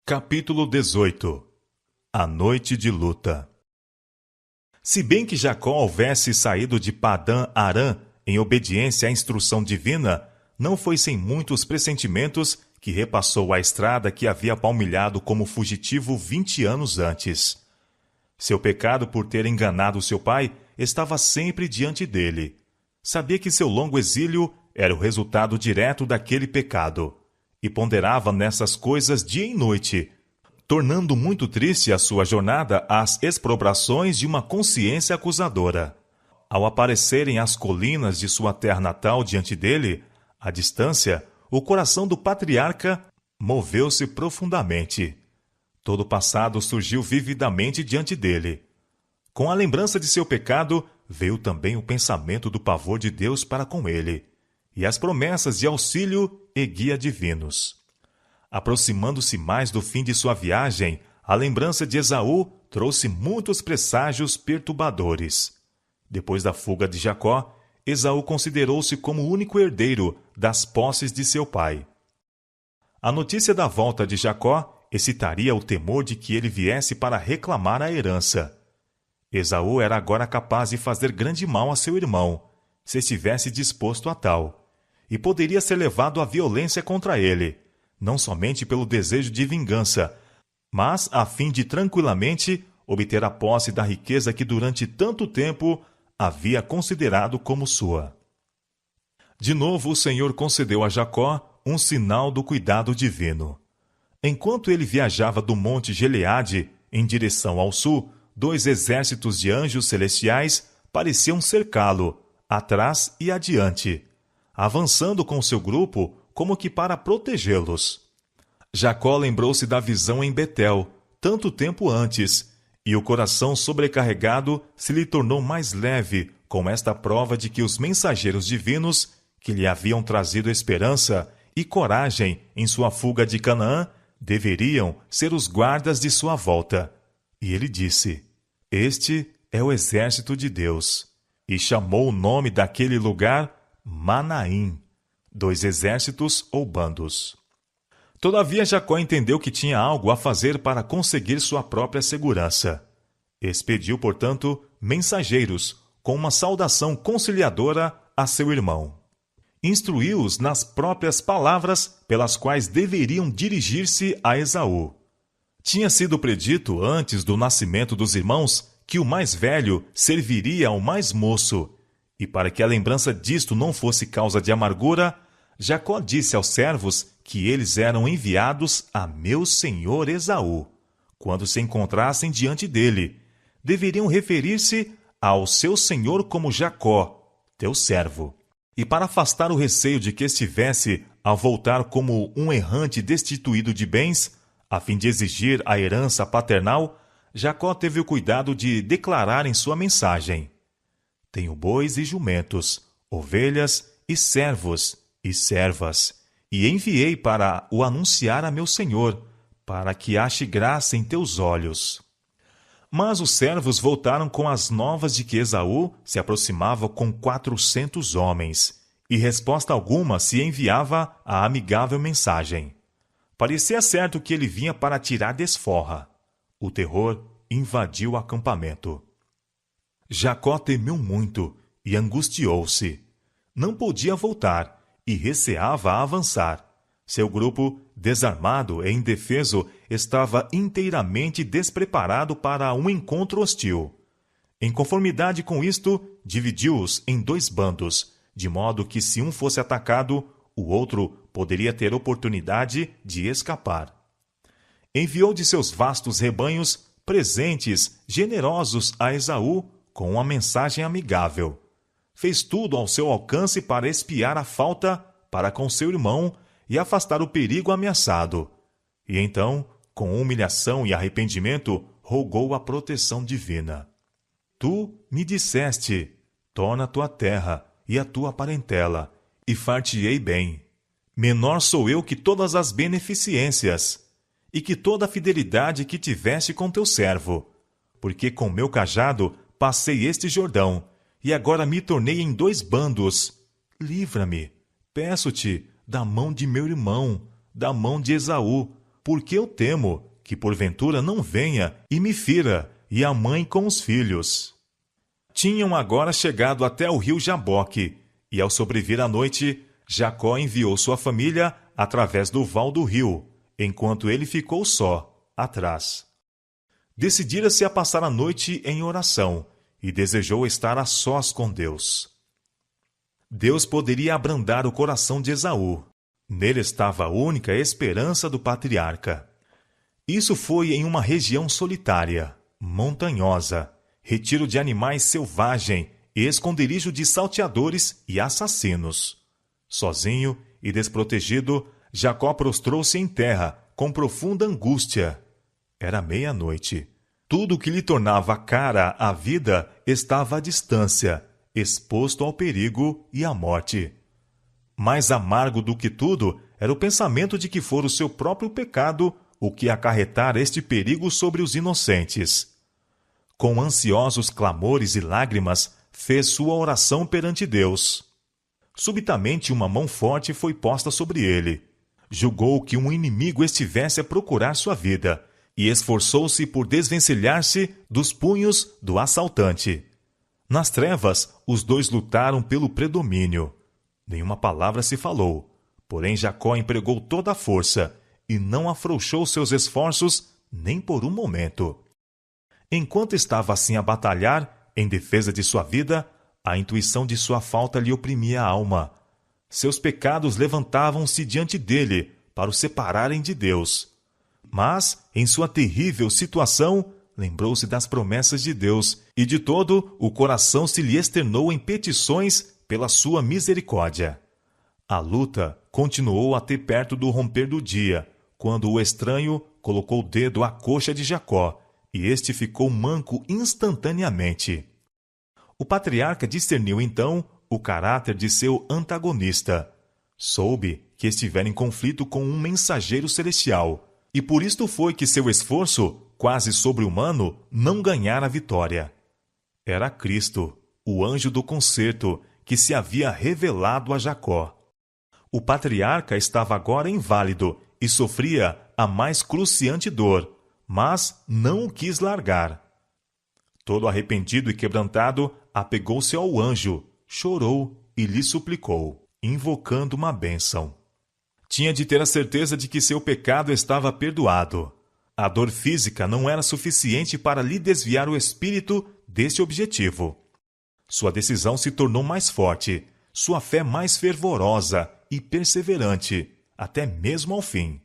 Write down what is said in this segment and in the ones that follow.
Capítulo 18. A noite de luta. Se bem que Jacó houvesse saído de Padã-Arã em obediência à instrução divina, não foi sem muitos pressentimentos que repassou a estrada que havia palmilhado como fugitivo 20 anos antes. Seu pecado por ter enganado seu pai estava sempre diante dele. Sabia que seu longo exílio era o resultado direto daquele pecado, e ponderava nessas coisas dia e noite, tornando muito triste a sua jornada às exprobrações de uma consciência acusadora. Ao aparecerem as colinas de sua terra natal diante dele, à distância, o coração do patriarca moveu-se profundamente. Todo o passado surgiu vividamente diante dele. Com a lembrança de seu pecado, veio também o pensamento do pavor de Deus para com ele, e as promessas de auxílio e guia divinos. Aproximando-se mais do fim de sua viagem, a lembrança de Esaú trouxe muitos presságios perturbadores. Depois da fuga de Jacó, Esaú considerou-se como o único herdeiro das posses de seu pai. A notícia da volta de Jacó excitaria o temor de que ele viesse para reclamar a herança. Esaú era agora capaz de fazer grande mal a seu irmão, se estivesse disposto a tal, e poderia ser levado à violência contra ele, não somente pelo desejo de vingança, mas a fim de tranquilamente obter a posse da riqueza que durante tanto tempo havia considerado como sua. De novo o Senhor concedeu a Jacó um sinal do cuidado divino. Enquanto ele viajava do monte Gileade em direção ao sul, 2 exércitos de anjos celestiais pareciam cercá-lo, atrás e adiante, avançando com seu grupo como que para protegê-los. Jacó lembrou-se da visão em Betel, tanto tempo antes, e o coração sobrecarregado se lhe tornou mais leve com esta prova de que os mensageiros divinos, que lhe haviam trazido esperança e coragem em sua fuga de Canaã, deveriam ser os guardas de sua volta. E ele disse: Este é o exército de Deus. E chamou o nome daquele lugar Manaim, 2 exércitos ou bandos. Todavia Jacó entendeu que tinha algo a fazer para conseguir sua própria segurança. Expediu, portanto, mensageiros com uma saudação conciliadora a seu irmão. Instruiu-os nas próprias palavras pelas quais deveriam dirigir-se a Esaú. Tinha sido predito antes do nascimento dos irmãos que o mais velho serviria ao mais moço, e para que a lembrança disto não fosse causa de amargura, Jacó disse aos servos que eles eram enviados a meu senhor Esaú. Quando se encontrassem diante dele, deveriam referir-se ao seu senhor como Jacó, teu servo. E para afastar o receio de que estivesse a voltar como um errante destituído de bens, a fim de exigir a herança paternal, Jacó teve o cuidado de declarar em sua mensagem: Tenho bois e jumentos, ovelhas e servos e servas, e enviei para o anunciar a meu senhor, para que ache graça em teus olhos. Mas os servos voltaram com as novas de que Esaú se aproximava com 400 homens, e resposta alguma se enviava à amigável mensagem. Parecia certo que ele vinha para tirar desforra. O terror invadiu o acampamento. Jacó temeu muito e angustiou-se. Não podia voltar e receava avançar. Seu grupo, desarmado e indefeso, estava inteiramente despreparado para um encontro hostil. Em conformidade com isto, dividiu-os em 2 bandos, de modo que se um fosse atacado, o outro poderia ter oportunidade de escapar. Enviou de seus vastos rebanhos presentes generosos a Esaú com uma mensagem amigável. Fez tudo ao seu alcance para expiar a falta para com seu irmão e afastar o perigo ameaçado. E então, com humilhação e arrependimento, rogou a proteção divina. Tu me disseste: torna tua terra e a tua parentela, e far-te-ei bem. Menor sou eu que todas as beneficências, e que toda a fidelidade que tiveste com teu servo, porque com meu cajado passei este Jordão, e agora me tornei em 2 bandos. Livra-me, peço-te, da mão de meu irmão, da mão de Esaú, porque eu temo que porventura não venha e me fira, e a mãe com os filhos. Tinham agora chegado até o rio Jaboque, e ao sobrevir a noite, Jacó enviou sua família através do val do rio, enquanto ele ficou só, atrás. Decidira-se a passar a noite em oração, e desejou estar a sós com Deus. Deus poderia abrandar o coração de Esaú. Nele estava a única esperança do patriarca. Isso foi em uma região solitária, montanhosa, retiro de animais selvagem e esconderijo de salteadores e assassinos. Sozinho e desprotegido, Jacó prostrou-se em terra, com profunda angústia. Era meia-noite. Tudo o que lhe tornava cara a vida estava à distância, exposto ao perigo e à morte. Mais amargo do que tudo era o pensamento de que fora o seu próprio pecado o que acarretara este perigo sobre os inocentes. Com ansiosos clamores e lágrimas, fez sua oração perante Deus. Subitamente uma mão forte foi posta sobre ele. Julgou que um inimigo estivesse a procurar sua vida, e esforçou-se por desvencilhar-se dos punhos do assaltante. Nas trevas, os dois lutaram pelo predomínio. Nenhuma palavra se falou, porém Jacó empregou toda a força, e não afrouxou seus esforços nem por um momento. Enquanto estava assim a batalhar, em defesa de sua vida, a intuição de sua falta lhe oprimia a alma. Seus pecados levantavam-se diante dele para o separarem de Deus. Mas, em sua terrível situação, lembrou-se das promessas de Deus, e de todo o coração se lhe externou em petições pela sua misericórdia. A luta continuou até perto do romper do dia, quando o estranho colocou o dedo à coxa de Jacó, e este ficou manco instantaneamente. O patriarca discerniu então o caráter de seu antagonista. Soube que estivera em conflito com um mensageiro celestial, e por isto foi que seu esforço, quase sobre-humano, não ganhara a vitória. Era Cristo, o anjo do concerto, que se havia revelado a Jacó. O patriarca estava agora inválido e sofria a mais cruciante dor, mas não o quis largar. Todo arrependido e quebrantado, apegou-se ao anjo, chorou e lhe suplicou, invocando uma bênção. Tinha de ter a certeza de que seu pecado estava perdoado. A dor física não era suficiente para lhe desviar o espírito desse objetivo. Sua decisão se tornou mais forte, sua fé mais fervorosa e perseverante, até mesmo ao fim.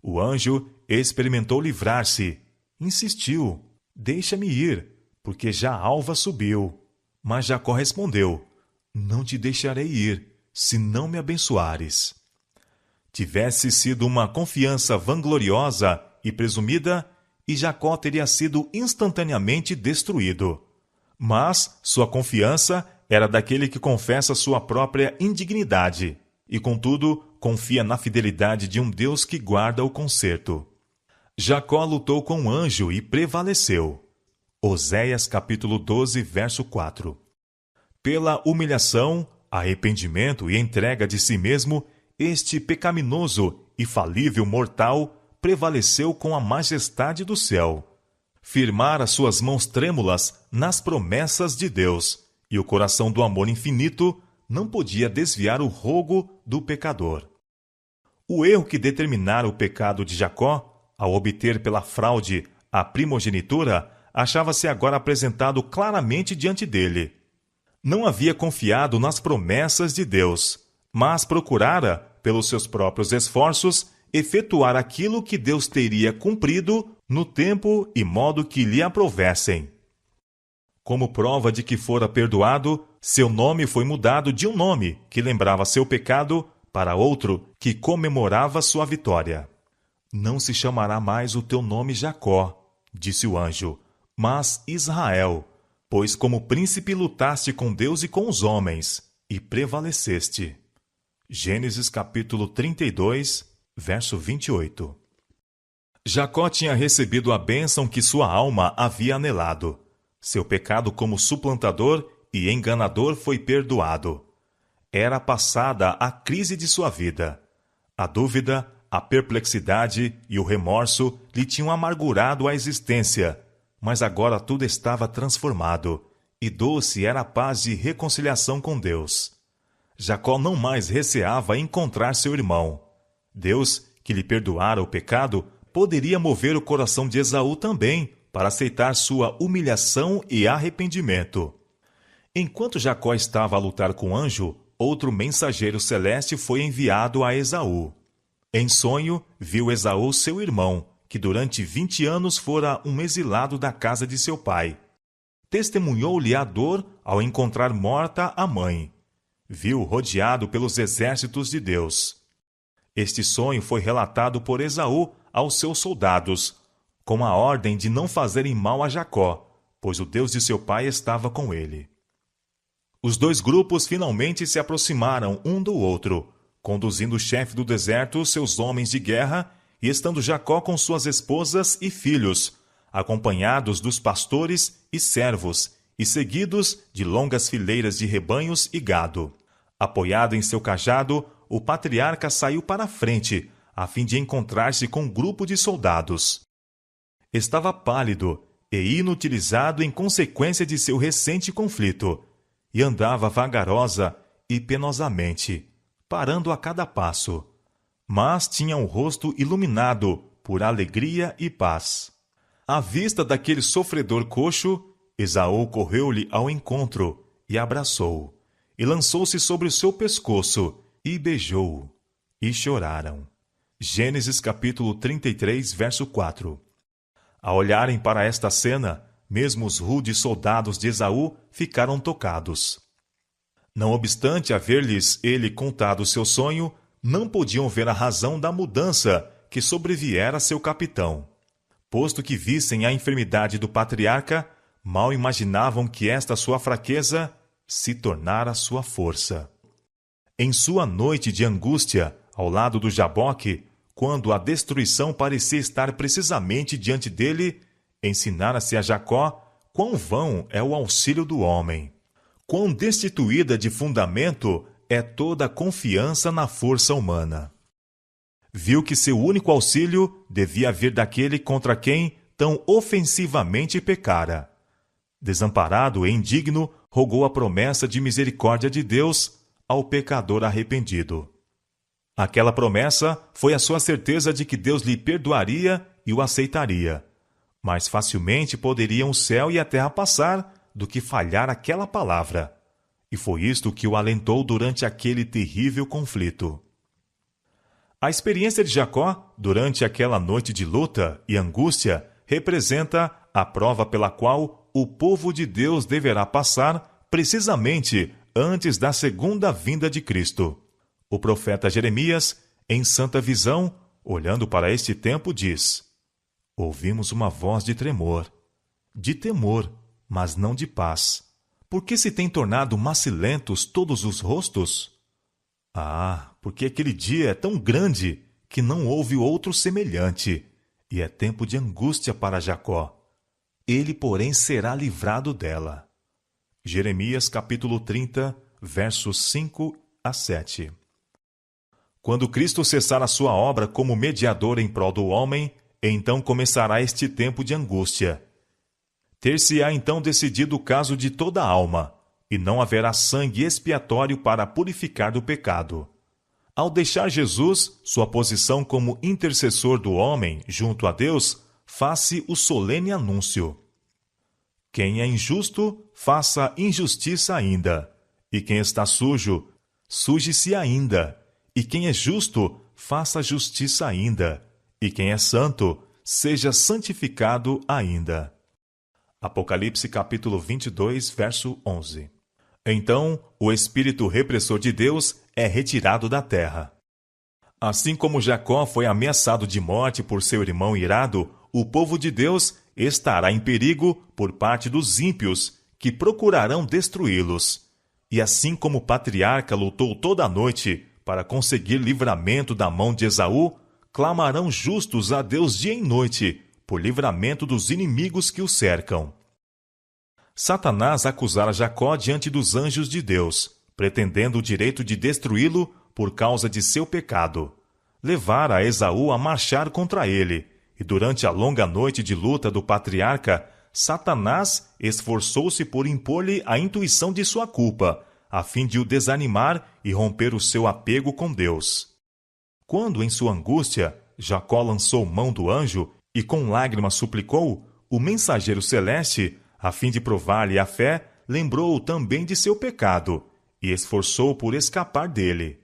O anjo experimentou livrar-se. Insistiu, deixa-me ir, porque já a alva subiu. Mas Jacó respondeu, não te deixarei ir, se não me abençoares. Tivesse sido uma confiança vangloriosa e presumida, e Jacó teria sido instantaneamente destruído. Mas sua confiança era daquele que confessa sua própria indignidade, e contudo confia na fidelidade de um Deus que guarda o concerto. Jacó lutou com o anjo e prevaleceu. Oséias capítulo 12, verso 4. Pela humilhação, arrependimento e entrega de si mesmo, este pecaminoso e falível mortal prevaleceu com a majestade do céu. Firmara suas mãos trêmulas nas promessas de Deus, e o coração do amor infinito não podia desviar o rogo do pecador. O erro que determinara o pecado de Jacó, ao obter pela fraude a primogenitura, achava-se agora apresentado claramente diante dele. Não havia confiado nas promessas de Deus, mas procurara, pelos seus próprios esforços, efetuar aquilo que Deus teria cumprido no tempo e modo que lhe aprovessem. Como prova de que fora perdoado, seu nome foi mudado de um nome que lembrava seu pecado para outro que comemorava sua vitória. Não se chamará mais o teu nome Jacó, disse o anjo, mas Israel, pois como príncipe lutaste com Deus e com os homens, e prevaleceste. Gênesis capítulo 32, verso 28. Jacó tinha recebido a bênção que sua alma havia anelado. Seu pecado como suplantador e enganador foi perdoado. Era passada a crise de sua vida. A dúvida, a perplexidade e o remorso lhe tinham amargurado a existência, mas agora tudo estava transformado, e doce era a paz de reconciliação com Deus. Jacó não mais receava encontrar seu irmão. Deus, que lhe perdoara o pecado, poderia mover o coração de Esaú também para aceitar sua humilhação e arrependimento. Enquanto Jacó estava a lutar com o anjo, outro mensageiro celeste foi enviado a Esaú. Em sonho, viu Esaú seu irmão, que durante 20 anos fora um exilado da casa de seu pai. Testemunhou-lhe a dor ao encontrar morta a mãe. Viu rodeado pelos exércitos de Deus. Este sonho foi relatado por Esaú aos seus soldados, com a ordem de não fazerem mal a Jacó, pois o Deus de seu pai estava com ele. Os dois grupos finalmente se aproximaram um do outro, conduzindo o chefe do deserto seus homens de guerra e estando Jacó com suas esposas e filhos, acompanhados dos pastores e servos, e seguidos de longas fileiras de rebanhos e gado. Apoiado em seu cajado, o patriarca saiu para a frente, a fim de encontrar-se com um grupo de soldados. Estava pálido e inutilizado em consequência de seu recente conflito, e andava vagarosa e penosamente, parando a cada passo. Mas tinha o rosto iluminado por alegria e paz. À vista daquele sofredor coxo, Esaú correu-lhe ao encontro e abraçou-o, e lançou-se sobre o seu pescoço e beijou-o, e choraram. Gênesis capítulo 33, verso 4. Ao olharem para esta cena, mesmo os rudes soldados de Esaú ficaram tocados. Não obstante haver-lhes ele contado seu sonho, não podiam ver a razão da mudança que sobreviera a seu capitão. Posto que vissem a enfermidade do patriarca, mal imaginavam que esta sua fraqueza se tornara sua força. Em sua noite de angústia, ao lado do Jaboque, quando a destruição parecia estar precisamente diante dele, ensinara-se a Jacó quão vão é o auxílio do homem. Quão destituída de fundamento é toda a confiança na força humana. Viu que seu único auxílio devia vir daquele contra quem tão ofensivamente pecara. Desamparado e indigno, rogou a promessa de misericórdia de Deus ao pecador arrependido. Aquela promessa foi a sua certeza de que Deus lhe perdoaria e o aceitaria. Mais facilmente poderiam o céu e a terra passar do que falhar aquela palavra. E foi isto que o alentou durante aquele terrível conflito. A experiência de Jacó, durante aquela noite de luta e angústia, representa a prova pela qual o povo de Deus deverá passar precisamente antes da segunda vinda de Cristo. O profeta Jeremias, em santa visão, olhando para este tempo, diz: Ouvimos uma voz de tremor, de temor, mas não de paz. Por que se têm tornado macilentos todos os rostos? Ah, porque aquele dia é tão grande que não houve outro semelhante, e é tempo de angústia para Jacó. Ele, porém, será livrado dela. Jeremias capítulo 30, versos 5 a 7. Quando Cristo cessar a sua obra como mediador em prol do homem, então começará este tempo de angústia. Ter-se-á então decidido o caso de toda a alma, e não haverá sangue expiatório para purificar do pecado. Ao deixar Jesus, sua posição como intercessor do homem junto a Deus, faz-se o solene anúncio: quem é injusto, faça injustiça ainda, e quem está sujo, suje-se ainda, e quem é justo, faça justiça ainda, e quem é santo, seja santificado ainda. Apocalipse capítulo 22, verso 11. Então, o espírito repressor de Deus é retirado da terra. Assim como Jacó foi ameaçado de morte por seu irmão irado, o povo de Deus estará em perigo por parte dos ímpios, que procurarão destruí-los. E assim como o patriarca lutou toda a noite para conseguir livramento da mão de Esaú, clamarão justos a Deus dia e noite, por livramento dos inimigos que o cercam. Satanás acusara Jacó diante dos anjos de Deus, pretendendo o direito de destruí-lo por causa de seu pecado. levara Esaú a marchar contra ele, e durante a longa noite de luta do patriarca, Satanás esforçou-se por impor-lhe a intuição de sua culpa, a fim de o desanimar e romper o seu apego com Deus. Quando, em sua angústia, Jacó lançou mão do anjo e com lágrimas suplicou, o mensageiro celeste, a fim de provar-lhe a fé, lembrou-o também de seu pecado e esforçou por escapar dele.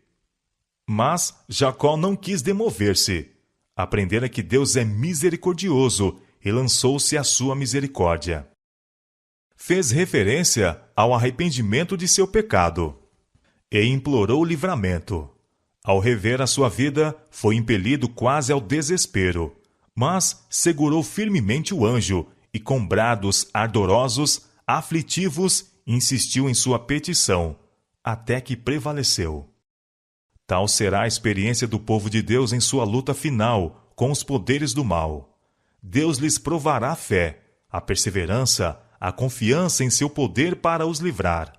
Mas Jacó não quis demover-se. Aprendera que Deus é misericordioso e lançou-se à sua misericórdia. Fez referência ao arrependimento de seu pecado e implorou livramento. Ao rever a sua vida, foi impelido quase ao desespero, mas segurou firmemente o anjo e, com brados ardorosos, aflitivos, insistiu em sua petição, até que prevaleceu. Tal será a experiência do povo de Deus em sua luta final com os poderes do mal. Deus lhes provará a fé, a perseverança, a confiança em seu poder para os livrar.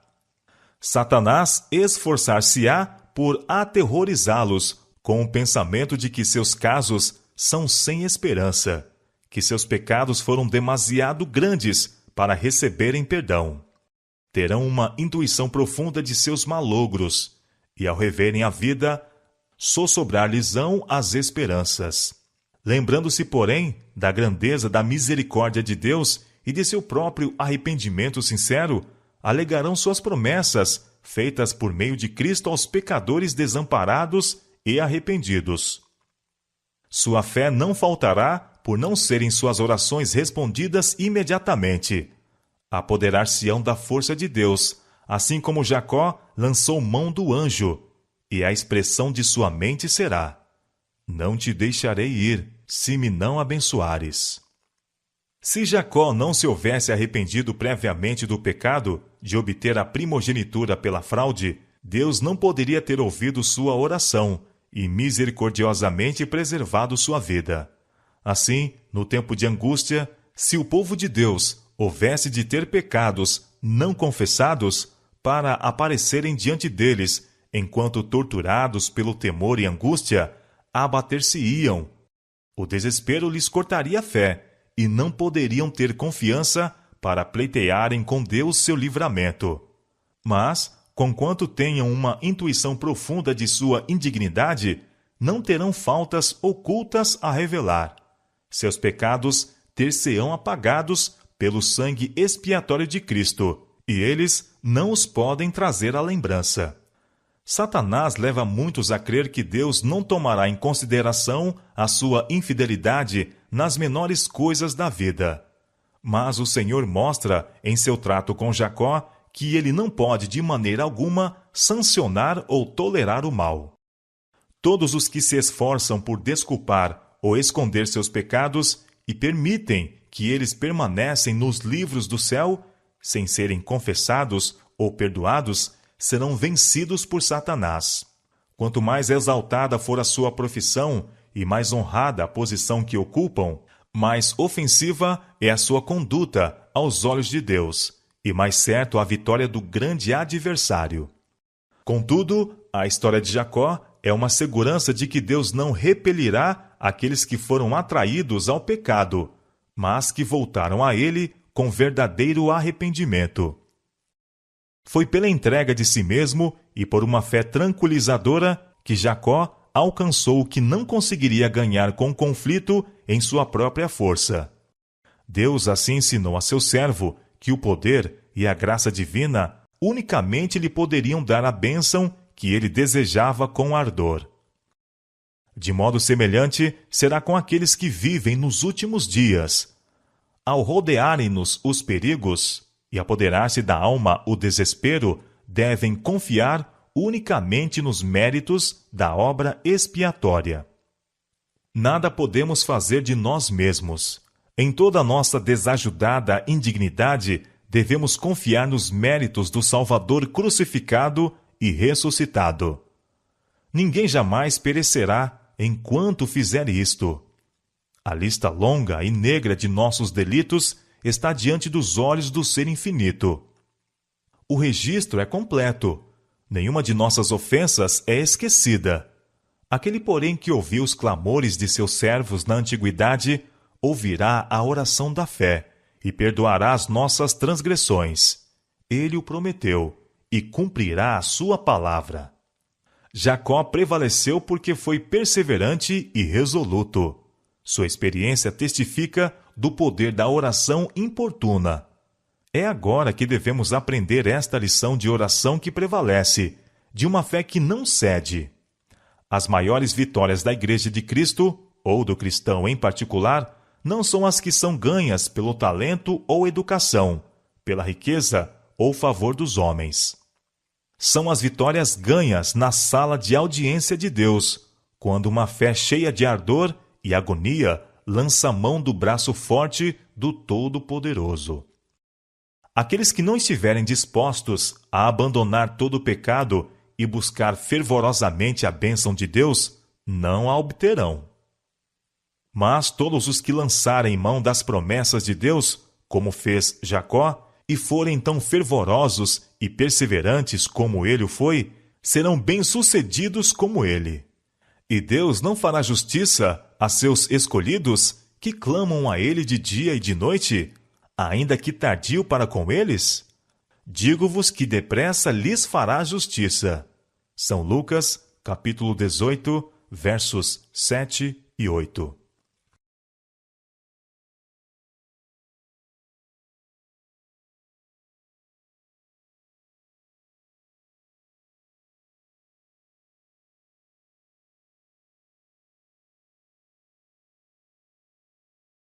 Satanás esforçar-se-á por aterrorizá-los com o pensamento de que seus casos são sem esperança, que seus pecados foram demasiado grandes para receberem perdão. Terão uma intuição profunda de seus malogros, e ao reverem a vida, sossobrar-lhes-ão as esperanças. Lembrando-se, porém, da grandeza da misericórdia de Deus e de seu próprio arrependimento sincero, alegarão suas promessas, feitas por meio de Cristo aos pecadores desamparados e arrependidos. Sua fé não faltará por não serem suas orações respondidas imediatamente. Apoderar-se-ão da força de Deus, assim como Jacó lançou mão do anjo, e a expressão de sua mente será: não te deixarei ir, se me não abençoares. Se Jacó não se houvesse arrependido previamente do pecado de obter a primogenitura pela fraude, Deus não poderia ter ouvido sua oração e misericordiosamente preservado sua vida. Assim, no tempo de angústia, se o povo de Deus houvesse de ter pecados não confessados para aparecerem diante deles, enquanto torturados pelo temor e angústia, abater-se-iam. O desespero lhes cortaria a fé, e não poderiam ter confiança para pleitearem com Deus seu livramento. Mas, conquanto tenham uma intuição profunda de sua indignidade, não terão faltas ocultas a revelar. Seus pecados ter-se-ão apagados pelo sangue expiatório de Cristo, e eles não os podem trazer à lembrança. Satanás leva muitos a crer que Deus não tomará em consideração a sua infidelidade nas menores coisas da vida. Mas o Senhor mostra, em seu trato com Jacó, que ele não pode de maneira alguma sancionar ou tolerar o mal. Todos os que se esforçam por desculpar ou esconder seus pecados e permitem que eles permanecem nos livros do céu, sem serem confessados ou perdoados, serão vencidos por Satanás. Quanto mais exaltada for a sua profissão e mais honrada a posição que ocupam, mais ofensiva é a sua conduta aos olhos de Deus, e mais certo a vitória do grande adversário. Contudo, a história de Jacó é uma segurança de que Deus não repelirá aqueles que foram atraídos ao pecado, mas que voltaram a ele com verdadeiro arrependimento. Foi pela entrega de si mesmo e por uma fé tranquilizadora que Jacó alcançou o que não conseguiria ganhar com conflito em sua própria força. Deus assim ensinou a seu servo que o poder e a graça divina unicamente lhe poderiam dar a bênção que ele desejava com ardor. De modo semelhante, será com aqueles que vivem nos últimos dias. Ao rodearem-nos os perigos e apoderar-se da alma o desespero, devem confiar unicamente nos méritos da obra expiatória. Nada podemos fazer de nós mesmos. Em toda a nossa desajudada indignidade, devemos confiar nos méritos do Salvador crucificado e ressuscitado. Ninguém jamais perecerá enquanto fizer isto. A lista longa e negra de nossos delitos está diante dos olhos do Ser Infinito. O registro é completo. Nenhuma de nossas ofensas é esquecida. Aquele, porém, que ouviu os clamores de seus servos na antiguidade, ouvirá a oração da fé e perdoará as nossas transgressões. Ele o prometeu e cumprirá a sua palavra. Jacó prevaleceu porque foi perseverante e resoluto. Sua experiência testifica do poder da oração importuna. É agora que devemos aprender esta lição de oração que prevalece, de uma fé que não cede. As maiores vitórias da Igreja de Cristo, ou do cristão em particular, não são as que são ganhas pelo talento ou educação, pela riqueza ou favor dos homens. São as vitórias ganhas na sala de audiência de Deus, quando uma fé cheia de ardor e agonia lança mão do braço forte do Todo-Poderoso. Aqueles que não estiverem dispostos a abandonar todo o pecado e buscar fervorosamente a bênção de Deus, não a obterão. Mas todos os que lançarem mão das promessas de Deus, como fez Jacó, e forem tão fervorosos e perseverantes como ele o foi, serão bem-sucedidos como ele. E Deus não fará justiça a seus escolhidos que clamam a ele de dia e de noite, ainda que tardio para com eles? Digo-vos que depressa lhes fará justiça. São Lucas, capítulo 18, versos 7 e 8.